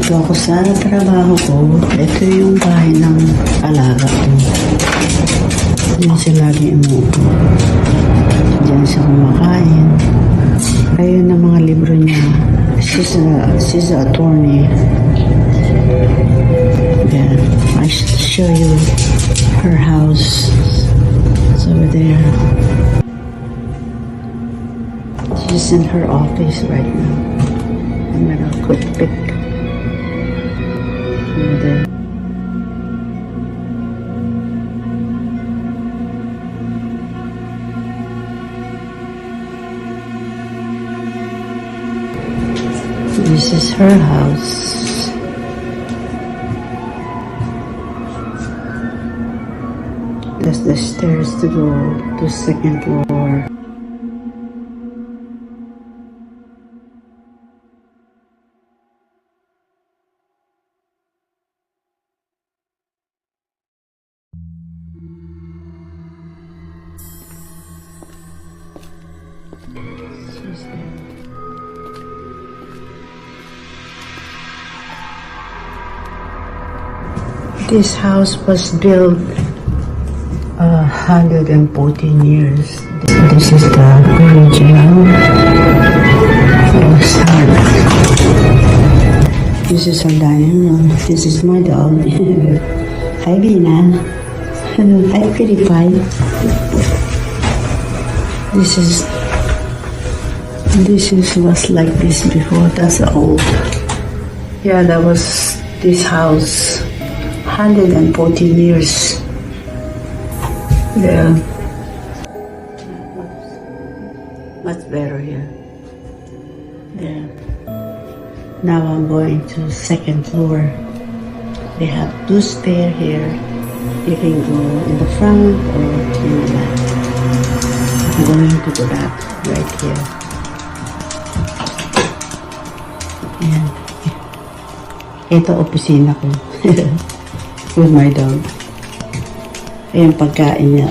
nandito ako sa trabaho ko. Ito yung bahay ng alaga ko. Diyan siya lagi umupo. Diyan siya kumakain. Ayun ang mga libro niya. She's an attorney. Yeah, I show you her house. It's over there. She's in her office right now. I'm gonna quick pick over there. This is her house. There's the stairs to go to second floor. She's there. This house was built 114 years. This is the original facade. This is our dining room. This is my dog. Hi, Bina. Hi, Pretty Pie. This was like this before. That's old. Yeah, that was this house. 114 years. Yeah. Much better here. Yeah. Now I'm going to second floor. They have 2 stairs here. You can go in the front or in the back. I'm going to the back right here. Ayan. Ito opisina ko. With my dog. Ayan pagkain niya.